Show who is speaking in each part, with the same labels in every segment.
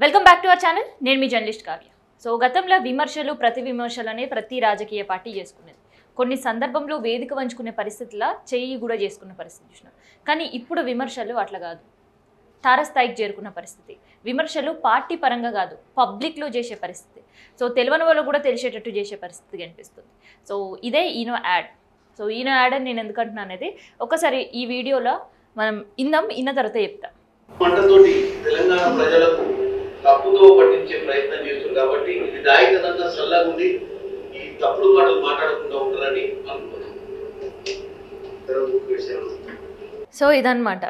Speaker 1: Welcome back to our channel. నేను మీ journalist Kavya. So గతంలో విమర్శలు ప్రతి విమర్శలనే ప్రతి రాజకీయ పార్టీ చేసుకునేది. కొన్ని సందర్భంలో వేదిక వంచుకునే పరిస్థితుల చేయి కూడా చేసుకున్న పరిస్థితి చూసినాం. కానీ ఇప్పుడు విమర్శలు అట్లా కాదు, తారస్థాయికి చేరుకున్న పరిస్థితి. విమర్శలు పార్టీ పరంగా కాదు, పబ్లిక్లో చేసే పరిస్థితి. సో తెలియని వాళ్ళు కూడా తెలిసేటట్టు చేసే పరిస్థితి కనిపిస్తుంది. సో ఇదే Eno add. So Eno add అని నేను ఎందుకంటున్నా అనేది ఒకసారి ఈ వీడియోలో మనం ఇన్న తర్వాత చెప్తాం.
Speaker 2: పంటతోటి తెలంగాణ ప్రజలకు తప్పుదో పట్టించే ప్రయత్నం చేస్తుంది కాబట్టి ఇది దాయితనంగా సల్లాగుండి ఈ తప్పుడు మాటలు మాట్లాడకుండా ఉంటారని అనుకుంటున్నాను.
Speaker 1: సో ఇదన్నమాట.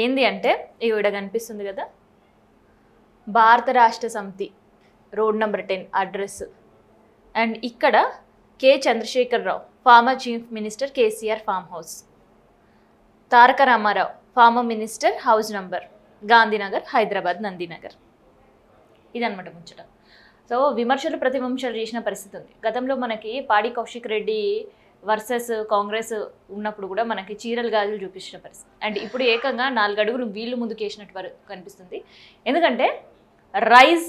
Speaker 1: ఏంది అంటే ఈవిడ కనిపిస్తుంది కదా, Bharat Rashtra Samithi road number 10 address. And ఇక్కడ K Chandrashekar Rao former chief minister KCR farm house, Taraka Rama Rao former minister house number Gandhinagar Hyderabad Nandinagar. ఇదనమాట ముచ్చట. సో విమర్శలు ప్రతి విమర్శలు చేసిన పరిస్థితి ఉంది. గతంలో మనకి పాడి కౌశిక్ రెడ్డి వర్సెస్ కాంగ్రెస్ ఉన్నప్పుడు కూడా మనకి చీరలు గాజులు చూపించిన పరిస్థితి. అండ్ ఇప్పుడు ఏకంగా 4 అడుగులు వీళ్ళు ముందుకు వేసినట్టు కనిపిస్తుంది. ఎందుకంటే రైజ్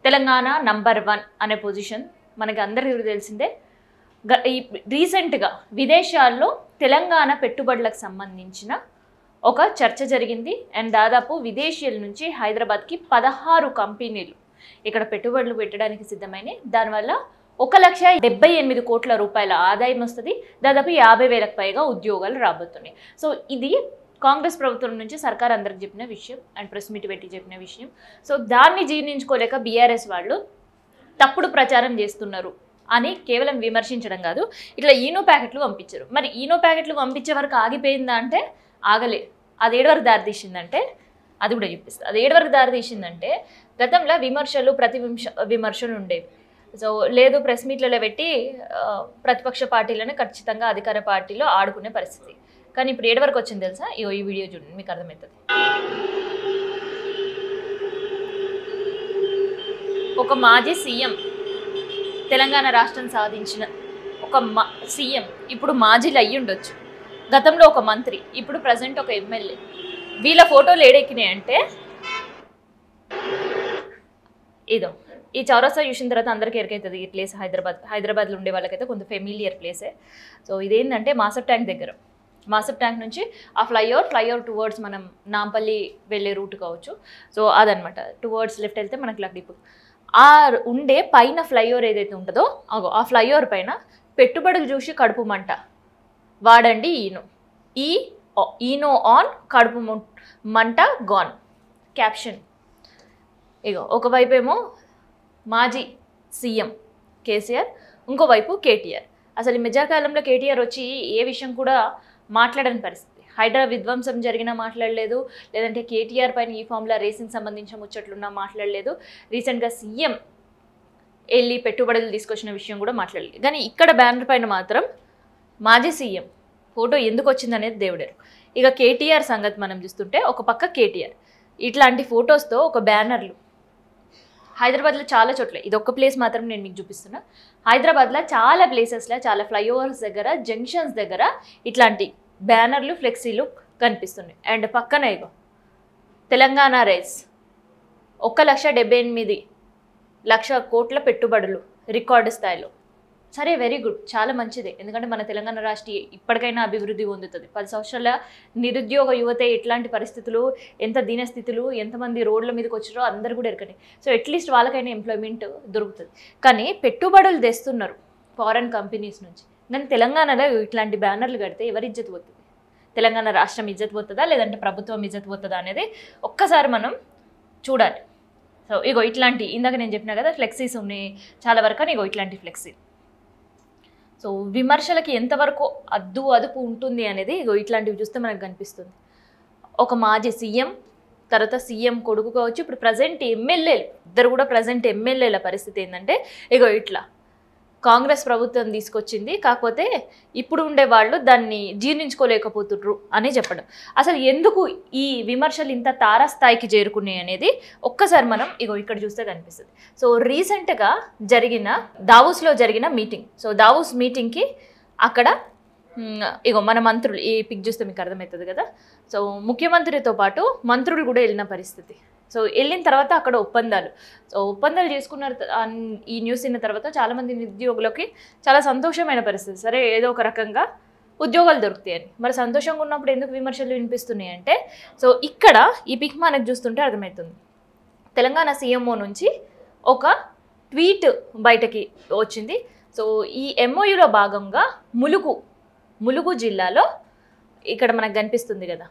Speaker 1: తెలంగాణ నంబర్ 1 అనే పొజిషన్ మనకి అందరికీ తెలిసిందే. రీసెంట్గా విదేశాల్లో తెలంగాణ పెట్టుబడులకు సంబంధించిన ఒక చర్చ జరిగింది. అండ్ దాదాపు విదేశీయుల నుంచి హైదరాబాద్కి 16 కంపెనీలు ఇక్కడ పెట్టుబడులు పెట్టడానికి సిద్ధమైనవి. దానివల్ల 1,78 కోట్ల రూపాయల ఆదాయం వస్తుంది. దాదాపు 50,000కు పైగా ఉద్యోగాలు రాబోతున్నాయి. సో ఇది కాంగ్రెస్ ప్రభుత్వం నుంచి సర్కార్ అందరికి చెప్పిన విషయం అండ్ ప్రెస్ మీట్ పెట్టి చెప్పిన విషయం. సో దాన్ని జీర్ణించుకోలేక బీఆర్ఎస్ వాళ్ళు తప్పుడు ప్రచారం చేస్తున్నారు అని కేవలం విమర్శించడం కాదు, ఇట్లా ఈనో ప్యాకెట్లు పంపించారు. మరి ఈనో ప్యాకెట్లు పంపించే వరకు ఆగిపోయిందా అంటే ఆగలే. అది ఏడు వరకు దారితీసిందంటే అది కూడా చూపిస్తుంది. అది ఏడు వరకు దారితీసిందంటే గతంలో విమర్శలు ప్రతి విమర్శలు ఉండేవి. సో లేదు ప్రెస్ మీట్లలో పెట్టి ప్రతిపక్ష పార్టీలను ఖచ్చితంగా అధికార పార్టీలో ఆడుకునే పరిస్థితి. కానీ ఇప్పుడు ఏడు వరకు వచ్చింది తెలుసా? ఈ వీడియో చూడండి, మీకు అర్థమవుతుంది. ఒక మాజీ సీఎం, తెలంగాణ రాష్ట్రం సాధించిన ఒక సీఎం ఇప్పుడు మాజీలు అయ్యి ఉండొచ్చు, గతంలో ఒక మంత్రి, ఇప్పుడు ప్రజెంట్ ఒక ఎమ్మెల్యే. వీళ్ళ ఫోటోలు ఏడెక్కినాయి అంటే ఇదో ఈ చౌరస్తా చూసిన తర్వాత అందరికీ ఎరికైతుంది ఈ ప్లేస్. హైదరాబాద్లో ఉండే వాళ్ళకైతే కొంత ఫెమిలియర్ ప్లేసే. సో ఇదేంటంటే మాసప్ ట్యాంక్ దగ్గర, మాసప్ ట్యాంక్ నుంచి ఆ ఫ్లైఓవర్ టువర్డ్స్ మనం నాంపల్లి వెళ్ళే రూట్ కావచ్చు. సో అదనమాట. టువర్డ్స్ లెఫ్ట్ వెళ్తే మనకి లక్డీపు ఆ ఉండే పైన ఫ్లైఓవర్ ఏదైతే ఉంటుందో ఆ ఫ్లైఓవర్ పైన పెట్టుబడులు చూసి కడుపు మంట వాడండి ఈనో ఆన్ కడుపు మంట గాన్ క్యాప్షన్. ఇగో ఒకవైపు ఏమో మాజీ సీఎం కేసీఆర్, ఇంకోవైపు కేటీఆర్. అసలు ఈ మధ్యకాలంలో కేటీఆర్ వచ్చి ఏ విషయం కూడా మాట్లాడని పరిస్థితి. హైడ్రా విధ్వంసం జరిగినా మాట్లాడలేదు, లేదంటే కేటీఆర్ పైన ఈ ఫామ్లా రేసింగ్ సంబంధించిన ముచ్చట్లున్నా మాట్లాడలేదు. రీసెంట్గా సీఎం వెళ్ళి పెట్టుబడులు తీసుకొచ్చిన విషయం కూడా మాట్లాడలేదు. కానీ ఇక్కడ బ్యానర్ పైన మాత్రం మాజీ సీఎం ఫోటో ఎందుకు వచ్చిందనేది దేవుడేరు. ఇక కేటీఆర్ సంగతి మనం చూస్తుంటే ఒక పక్క కేటీఆర్ ఇట్లాంటి ఫొటోస్తో ఒక బ్యానర్లు హైదరాబాద్లో చాలా చోట్ల, ఇది ఒక్క ప్లేస్ మాత్రం నేను మీకు చూపిస్తున్నా. హైదరాబాద్లో చాలా ప్లేసెస్లో, చాలా ఫ్లైఓవర్స్ దగ్గర, జంక్షన్స్ దగ్గర ఇట్లాంటి బ్యానర్లు ఫ్లెక్సీలు కనిపిస్తున్నాయి. అండ్ పక్కన ఇగో తెలంగాణ రైస్ 1,78,00,000 కోట్ల పెట్టుబడులు రికార్డు స్థాయిలో. సరే, వెరీ గుడ్, చాలా మంచిదే. ఎందుకంటే మన తెలంగాణ రాష్ట్రం ఇప్పటికైనా అభివృద్ధి పొందుతుంది. 10 సంవత్సరాల నిరుద్యోగ యువతే ఎట్లాంటి పరిస్థితులు, ఎంత దీనస్థితులు, ఎంతమంది రోడ్ల మీదకి వచ్చారో అందరు కూడా ఎరకనే. సో అట్లీస్ట్ వాళ్ళకైనా ఎంప్లాయ్మెంట్ దొరుకుతుంది. కానీ పెట్టుబడులు తెస్తున్నారు ఫారెన్ కంపెనీస్ నుంచి. కానీ తెలంగాణలో ఇట్లాంటి బ్యానర్లు కడితే ఎవరి ఇజ్జత్ పోతుంది? తెలంగాణ రాష్ట్రం ఇజ్జత్ పోతుందా, లేదంటే ప్రభుత్వం ఇజ్జత్ పోతుందా అనేది ఒక్కసారి మనం చూడాలి. సో ఇగో ఇట్లాంటి ఇందాక నేను చెప్పినా కదా ఫ్లెక్సీస్ ఉన్నాయి చాలా వరకు, అని ఇగో ఇట్లాంటి ఫ్లెక్సీ. సో విమర్శలకి ఎంతవరకు అదుపు ఉంటుంది అనేది ఇగో ఇట్లాంటివి చూస్తే మనకు కనిపిస్తుంది. ఒక మాజీ సీఎం, తర్వాత సీఎం కొడుకు కావచ్చు, ఇప్పుడు ప్రజెంట్ ఎమ్మెల్యేలు, ఇద్దరు కూడా ప్రజెంట్ ఎమ్మెల్యేల పరిస్థితి ఏంటంటే ఇగో ఇట్లా కాంగ్రెస్ ప్రభుత్వం తీసుకొచ్చింది, కాకపోతే ఇప్పుడు ఉండే వాళ్ళు దాన్ని జీర్ణించుకోలేకపోతుర్రు అని చెప్పడం. అసలు ఎందుకు ఈ విమర్శలు ఇంత తారాస్థాయికి చేరుకున్నాయి అనేది ఒక్కసారి మనం ఇగో ఇక్కడ చూస్తే కనిపిస్తుంది. సో రీసెంట్గా దావోస్లో జరిగిన మీటింగ్. సో దావోస్ మీటింగ్కి అక్కడ ఇగో మన మంత్రులు, ఈ పిక్ చూస్తే మీకు అర్థమవుతుంది కదా. సో ముఖ్యమంత్రితో పాటు మంత్రులు కూడా వెళ్ళిన పరిస్థితి. సో వెళ్ళిన తర్వాత అక్కడ ఒప్పందాలు. సో ఒప్పందాలు చేసుకున్న ఈ న్యూస్ విన్న తర్వాత చాలామంది నిరుద్యోగులకి చాలా సంతోషమైన పరిస్థితి. సరే ఏదో ఒక రకంగా ఉద్యోగాలు దొరుకుతాయని. మరి సంతోషంగా ఉన్నప్పుడు ఎందుకు విమర్శలు వినిపిస్తున్నాయి అంటే, సో ఇక్కడ ఈ పిక్ మనకు చూస్తుంటే అర్థమవుతుంది. తెలంగాణ సీఎంఓ నుంచి ఒక ట్వీట్ బయటకి వచ్చింది. సో ఈ ఎంఓయూలో భాగంగా ములుగు జిల్లాలో ఇక్కడ మనకు కనిపిస్తుంది కదా,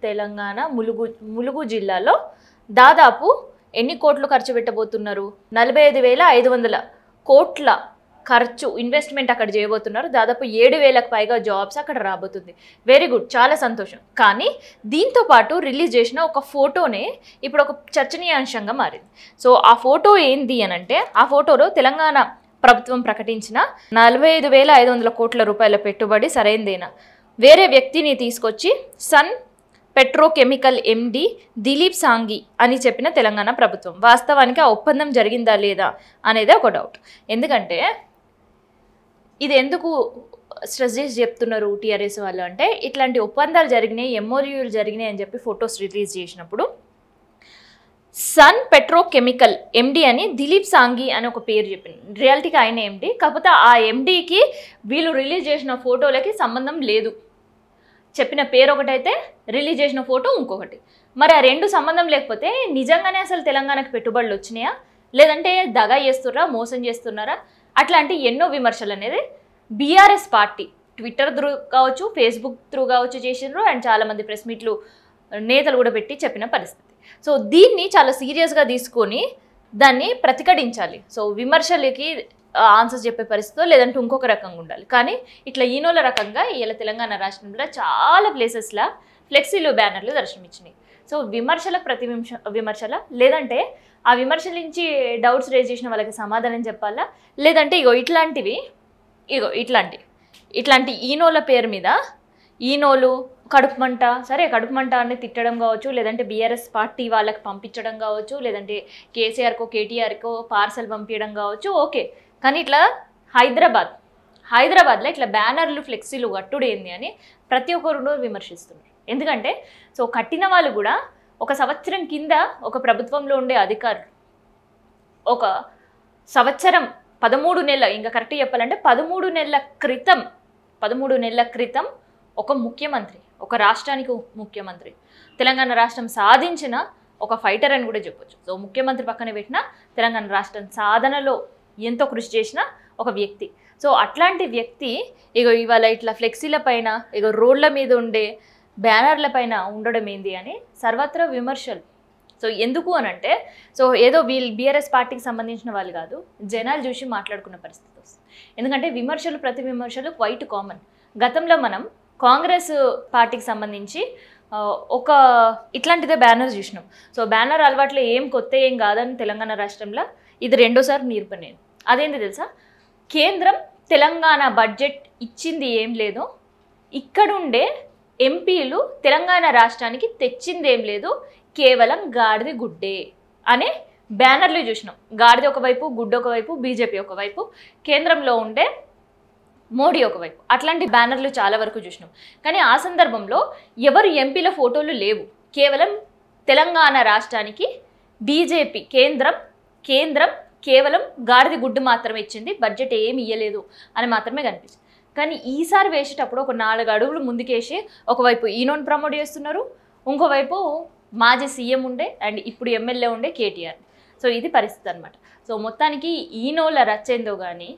Speaker 1: తెలంగాణ ములుగు జిల్లాలో దాదాపు ఎన్ని కోట్లు ఖర్చు పెట్టబోతున్నారు? 45,500 కోట్ల ఖర్చు ఇన్వెస్ట్మెంట్ అక్కడ చేయబోతున్నారు. దాదాపు 7,000కు పైగా జాబ్స్ అక్కడ రాబోతుంది. వెరీ గుడ్, చాలా సంతోషం. కానీ దీంతో పాటు రిలీజ్ చేసిన ఒక ఫోటోనే ఇప్పుడు ఒక చర్చనీయాంశంగా మారింది. సో ఆ ఫోటో ఏంది అని అంటే, ఆ ఫోటోలో తెలంగాణ ప్రభుత్వం ప్రకటించిన 45,500 కోట్ల రూపాయల పెట్టుబడి సరైందేనా, వేరే వ్యక్తిని తీసుకొచ్చి సన్ పెట్రోకెమికల్ ఎండి దిలీప్ సాంఘి అని చెప్పిన తెలంగాణ ప్రభుత్వం. వాస్తవానికి ఆ ఒప్పందం జరిగిందా లేదా అనేది ఒక డౌట్. ఎందుకంటే ఇది ఎందుకు స్ట్రెస్ చేసి చెప్తున్నారు టీఆర్ఎస్ వాళ్ళు అంటే, ఇట్లాంటి ఒప్పందాలు జరిగినాయి, ఎంఓయూలు జరిగినాయి అని చెప్పి ఫొటోస్ రిలీజ్ చేసినప్పుడు సన్ పెట్రోకెమికల్ ఎండి అని దిలీప్ సాంఘి అని ఒక పేరు చెప్పింది. రియాలిటీకి ఆయన ఎండి, కాకపోతే ఆ ఎండికి వీళ్ళు రిలీజ్ చేసిన ఫోటోలకి సంబంధం లేదు. చెప్పిన పేరు ఒకటైతే రిలీజ్ చేసిన ఫోటో ఇంకొకటి. మరి ఆ రెండు సంబంధం లేకపోతే నిజంగానే అసలు తెలంగాణకు పెట్టుబడులు వచ్చినాయా, లేదంటే దగా చేస్తున్నారా, మోసం చేస్తున్నారా, అట్లాంటి ఎన్నో విమర్శలు అనేది బీఆర్ఎస్ పార్టీ ట్విట్టర్ త్రూ కావచ్చు, ఫేస్బుక్ త్రూ కావచ్చు చేసినారు. అండ్ చాలామంది ప్రెస్ మీట్లు నేతలు కూడా పెట్టి చెప్పిన పరిస్థితి. సో దీన్ని చాలా సీరియస్గా తీసుకొని దాన్ని ప్రతిఘటించాలి. సో విమర్శలకి ఆన్సర్స్ చెప్పే పరిస్థితిలో, లేదంటే ఇంకొక రకంగా ఉండాలి. కానీ ఇట్లా ఈనోల రకంగా ఇలా తెలంగాణ రాష్ట్రంలో చాలా ప్లేసెస్లో ఫ్లెక్సీలు, బ్యానర్లు దర్శనమిచ్చినాయి. సో విమర్శలకు విమర్శల, లేదంటే ఆ విమర్శల నుంచి డౌట్స్ రేజ్ చేసిన వాళ్ళకి సమాధానం చెప్పాలా, లేదంటే ఇట్లాంటి ఈనోల పేరు మీద ఈనోలు కడుపు మంట, సరే కడుపు మంట అని తిట్టడం కావచ్చు, లేదంటే బీఆర్ఎస్ పార్టీ వాళ్ళకి పంపించడం కావచ్చు, లేదంటే కేసీఆర్కో కేటీఆర్కో పార్సల్ పంపించడం కావచ్చు, ఓకే. కానీ ఇట్లా హైదరాబాద్లో ఇట్లా బ్యానర్లు, ఫ్లెక్సీలు కట్టుడు ఏంది అని ప్రతి ఒక్కరు విమర్శిస్తున్నారు. ఎందుకంటే సో కట్టిన వాళ్ళు కూడా ఒక సంవత్సరం కింద ఒక ప్రభుత్వంలో ఉండే అధికారులు, ఒక సంవత్సరం 13 నెలల, ఇంకా కరెక్ట్ చెప్పాలంటే 13 నెలల క్రితం ఒక ముఖ్యమంత్రి, ఒక రాష్ట్రానికి ముఖ్యమంత్రి, తెలంగాణ రాష్ట్రం సాధించిన ఒక ఫైటర్ అని కూడా చెప్పొచ్చు. సో ముఖ్యమంత్రి పక్కన పెట్టిన తెలంగాణ రాష్ట్రం సాధనలో ఎంతో కృషి చేసిన ఒక వ్యక్తి. సో అట్లాంటి వ్యక్తి ఇవాళ ఇట్లా ఫ్లెక్సీల పైన, రోడ్ల మీద ఉండే బ్యానర్ల పైన ఉండడం ఏంది అని సర్వత్రా విమర్శలు. సో ఎందుకు అని అంటే, సో ఏదో బీఆర్ఎస్ పార్టీకి సంబంధించిన వాళ్ళు కాదు, జనాలు చూసి మాట్లాడుకున్న పరిస్థితి వస్తుంది. ఎందుకంటే ప్రతి విమర్శలు క్వైట్ కామన్. గతంలో మనం కాంగ్రెస్ పార్టీకి సంబంధించి ఒక ఇట్లాంటిదే బ్యానర్ చూసినాం. సో బ్యానర్ అలవాట్లో ఏం కొత్త ఏం కాదని తెలంగాణ రాష్ట్రంలో ఇది రెండోసారి నేర్పనేది. అదేంటి తెలుసా, కేంద్రం తెలంగాణ బడ్జెట్ ఇచ్చింది ఏం లేదు, ఇక్కడుండే ఎంపీలు తెలంగాణ రాష్ట్రానికి తెచ్చింది ఏం లేదు, కేవలం గాడిది గుడ్డే అనే బ్యానర్లు చూసినాం. గాడిది ఒకవైపు, గుడ్డ ఒకవైపు, బీజేపీ ఒకవైపు, కేంద్రంలో ఉండే మోడీ ఒకవైపు, అట్లాంటి బ్యానర్లు చాలా వరకు చూసినాం. కానీ ఆ సందర్భంలో ఎవరు ఎంపీల ఫోటోలు లేవు. కేవలం తెలంగాణ రాష్ట్రానికి బీజేపీ కేంద్రం కేవలం గాడిది గుడ్డు మాత్రమే ఇచ్చింది, బడ్జెట్ ఏమి ఇయ్యలేదు అని మాత్రమే కనిపిస్తుంది. కానీ ఈసారి వేసేటప్పుడు ఒక 4 అడుగులు ముందుకేసి ఒకవైపు ఈనోని ప్రమోట్ చేస్తున్నారు, ఇంకోవైపు మాజీ సీఎం ఉండే అండ్ ఇప్పుడు ఎమ్మెల్యే ఉండే కేటీఆర్. సో ఇది పరిస్థితి అనమాట. సో మొత్తానికి ఈనోల రచ్చేందో కానీ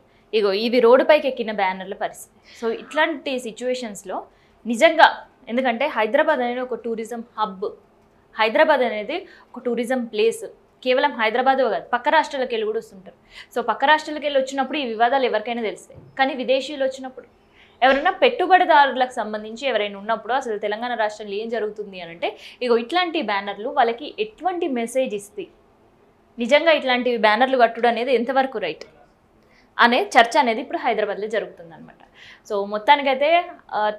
Speaker 1: ఇవి రోడ్డుపైకి ఎక్కిన బ్యానర్ల పరిస్థితి. సో ఇట్లాంటి సిచ్యువేషన్స్లో నిజంగా, ఎందుకంటే హైదరాబాద్ అనేది ఒక టూరిజం హబ్, హైదరాబాద్ అనేది ఒక టూరిజం ప్లేస్. కేవలం హైదరాబాద్ కాదు, పక్క రాష్ట్రాలకు వెళ్ళి కూడా వస్తుంటారు. సో పక్క రాష్ట్రాలకు వెళ్ళి వచ్చినప్పుడు ఈ వివాదాలు ఎవరికైనా తెలుస్తాయి. కానీ విదేశీయులు వచ్చినప్పుడు, ఎవరైనా పెట్టుబడిదారులకు సంబంధించి ఎవరైనా ఉన్నప్పుడు అసలు తెలంగాణ రాష్ట్రంలో ఏం జరుగుతుంది అని అంటే, ఇట్లాంటి బ్యానర్లు వాళ్ళకి ఎటువంటి మెసేజ్ ఇస్తాయి, నిజంగా ఇట్లాంటి బ్యానర్లు కట్టుడు అనేది ఎంతవరకు రైట్ అనే చర్చ అనేది ఇప్పుడు హైదరాబాద్లో జరుగుతుంది అనమాట. సో మొత్తానికైతే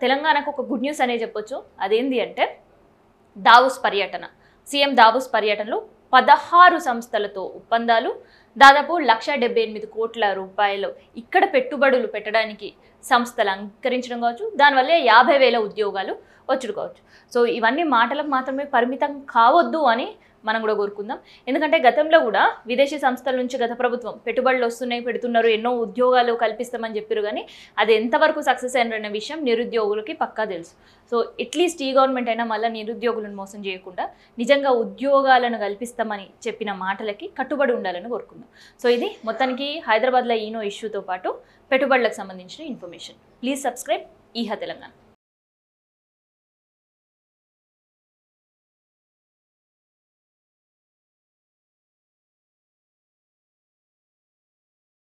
Speaker 1: తెలంగాణకు ఒక గుడ్ న్యూస్ అనే చెప్పొచ్చు. అదేంటి అంటే సీఎం దావోస్ పర్యటనలో 16 సంస్థలతో ఒప్పందాలు, దాదాపు 178 కోట్ల రూపాయలు ఇక్కడ పెట్టుబడులు పెట్టడానికి సంస్థలు అంగీకరించడం కావచ్చు, దానివల్లే 50,000 ఉద్యోగాలు వచ్చుడు కావచ్చు. సో ఇవన్నీ మాటలకు మాత్రమే పరిమితం కావద్దు అని మనం కూడా కోరుకుందాం. ఎందుకంటే గతంలో కూడా విదేశీ సంస్థల నుంచి గత ప్రభుత్వం పెట్టుబడులు వస్తున్నాయి, పెడుతున్నారు, ఎన్నో ఉద్యోగాలు కల్పిస్తామని చెప్పారు, కానీ అది ఎంతవరకు సక్సెస్ అయిన విషయం నిరుద్యోగులకి పక్కా తెలుసు. సో అట్లీస్ట్ ఈ గవర్నమెంట్ అయినా మళ్ళీ నిరుద్యోగులను మోసం చేయకుండా నిజంగా ఉద్యోగాలను కల్పిస్తామని చెప్పిన మాటలకి కట్టుబడి ఉండాలని కోరుకుందాం. సో ఇది మొత్తానికి హైదరాబాద్లో ఈనో ఇష్యూతో పాటు పెట్టుబడులకు సంబంధించిన ఇన్ఫర్మేషన్. ప్లీజ్ సబ్స్క్రైబ్ ఈహ తెలంగాణ.